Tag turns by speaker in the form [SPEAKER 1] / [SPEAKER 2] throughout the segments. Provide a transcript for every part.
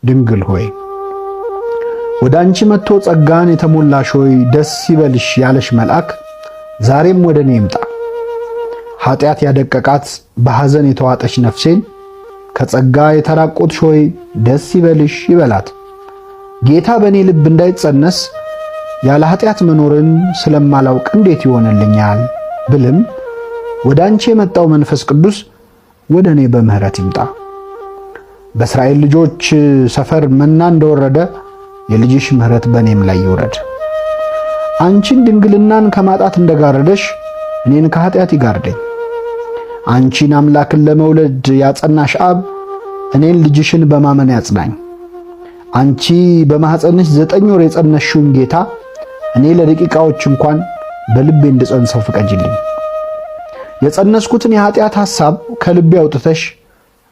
[SPEAKER 1] ድንግል ሆይ ወደ አንቺ መጥቶ ጸጋን የተሞላሽ ሆይ ደስ ይበልሽ ያለሽ መልአክ ዛሬም ወደ እኔ ይምጣ። ኃጢአት ያደቀቃት በሐዘን የተዋጠች ነፍሴን ከጸጋ የተራቆትሽ ሆይ ደስ ይበልሽ ይበላት። ጌታ በእኔ ልብ እንዳይጸነስ ያለ ኃጢአት መኖርን ስለማላውቅ እንዴት ይሆንልኛል ብልም ወደ አንቺ የመጣው መንፈስ ቅዱስ ወደ እኔ በምህረት ይምጣ። በእስራኤል ልጆች ሰፈር መና እንደወረደ የልጅሽ ምህረት በእኔም ላይ ይውረድ። አንቺን ድንግልናን ከማጣት እንደጋረደሽ እኔን ከኃጢአት ይጋርደኝ። አንቺን አምላክን ለመውለድ ያጸናሽ አብ እኔን ልጅሽን በማመን ያጽናኝ። አንቺ በማኅፀንሽ 9 ወር የጸነሽውን ጌታ እኔ ለደቂቃዎች እንኳን በልቤ እንድጸንሰው ፍቀጅልኝ። የጸነስኩትን የኃጢአት ሐሳብ ከልቤ አውጥተሽ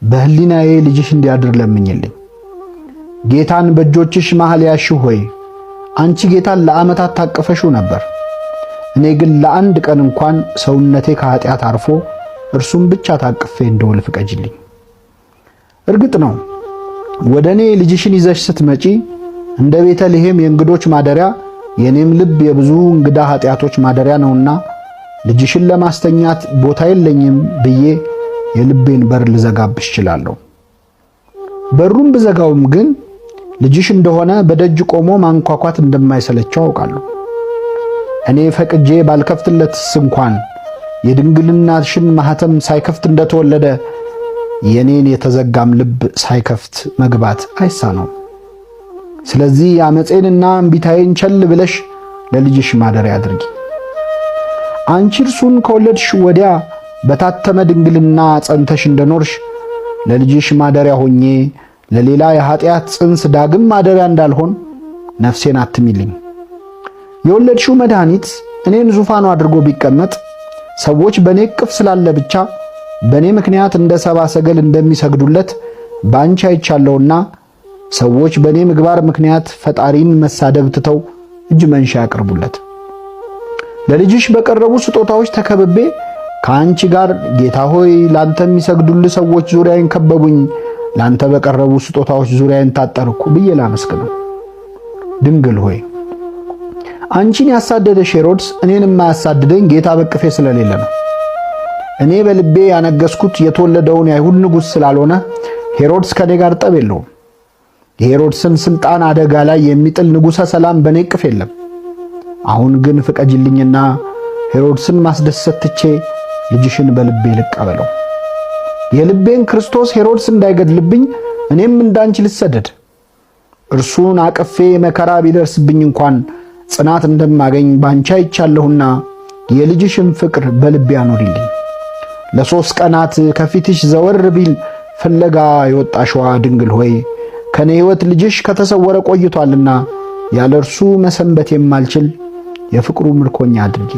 [SPEAKER 1] በህሊናዬ ልጅሽ እንዲያድር ለምኝልኝ። ጌታን በእጆችሽ መሃል ያሽው ሆይ አንቺ ጌታን ለዓመታት ታቀፈሽው ነበር። እኔ ግን ለአንድ ቀን እንኳን ሰውነቴ ከኃጢአት አርፎ እርሱም ብቻ ታቅፌ እንደውል ፍቀጅልኝ። እርግጥ ነው ወደ እኔ ልጅሽን ይዘሽ ስትመጪ እንደ ቤተልሔም የእንግዶች ማደሪያ የኔም ልብ የብዙ እንግዳ ኃጢአቶች ማደሪያ ነውና ልጅሽን ለማስተኛት ቦታ የለኝም ብዬ የልቤን በር ልዘጋብሽ እችላለሁ። በሩን ብዘጋውም ግን ልጅሽ እንደሆነ በደጅ ቆሞ ማንኳኳት እንደማይሰለቸው አውቃለሁ። እኔ ፈቅጄ ባልከፍትለትስ እንኳን የድንግልናሽን ማህተም ሳይከፍት እንደተወለደ የኔን የተዘጋም ልብ ሳይከፍት መግባት አይሳነው። ስለዚህ አመፄንና እምቢታዬን ቸል ብለሽ ለልጅሽ ማደሪያ አድርጊ። አንቺ እርሱን ከወለድሽ ወዲያ በታተመ ድንግልና ጸንተሽ እንደኖርሽ ለልጅሽ ማደሪያ ሆኜ ለሌላ የኃጢአት ጽንስ ዳግም ማደሪያ እንዳልሆን ነፍሴን አትሚልኝ። የወለድሽው መድኃኒት እኔን ዙፋኑ አድርጎ ቢቀመጥ ሰዎች በእኔ ቅፍ ስላለ ብቻ በእኔ ምክንያት እንደ ሰባ ሰገል እንደሚሰግዱለት በአንቺ አይቻለሁና ሰዎች በእኔ ምግባር ምክንያት ፈጣሪን መሳደብ ትተው እጅ መንሻ ያቀርቡለት። ለልጅሽ በቀረቡ ስጦታዎች ተከብቤ ከአንቺ ጋር ጌታ ሆይ ላንተ የሚሰግዱልህ ሰዎች ዙሪያዬን ከበቡኝ፣ ላንተ በቀረቡ ስጦታዎች ዙሪያዬን ታጠርኩ ብዬ ላመስግነው። ድንግል ሆይ አንቺን ያሳደደሽ ሄሮድስ እኔን የማያሳድደኝ ጌታ በቅፌ ስለሌለ ነው። እኔ በልቤ ያነገስኩት የተወለደውን የአይሁድ ንጉሥ ስላልሆነ ሄሮድስ ከኔ ጋር ጠብ የለውም። የሄሮድስን ስልጣን አደጋ ላይ የሚጥል ንጉሠ ሰላም በኔ ቅፍ የለም። አሁን ግን ፍቀጅልኝና ሄሮድስን ማስደሰት ትቼ ልጅሽን በልቤ ልቀበለው። የልቤን ክርስቶስ ሄሮድስ እንዳይገድልብኝ እኔም እንዳንቺ ልሰደድ። እርሱን አቅፌ መከራ ቢደርስብኝ እንኳን ጽናት እንደማገኝ ባንቺ አይቻለሁና የልጅሽን ፍቅር በልቤ አኖሪልኝ። ለ3 ቀናት ከፊትሽ ዘወር ቢል ፍለጋ የወጣሽዋ ድንግል ሆይ ከኔ ሕይወት ልጅሽ ከተሰወረ ቆይቷልና ያለ እርሱ መሰንበት የማልችል የፍቅሩ ምርኮኛ አድርጊ።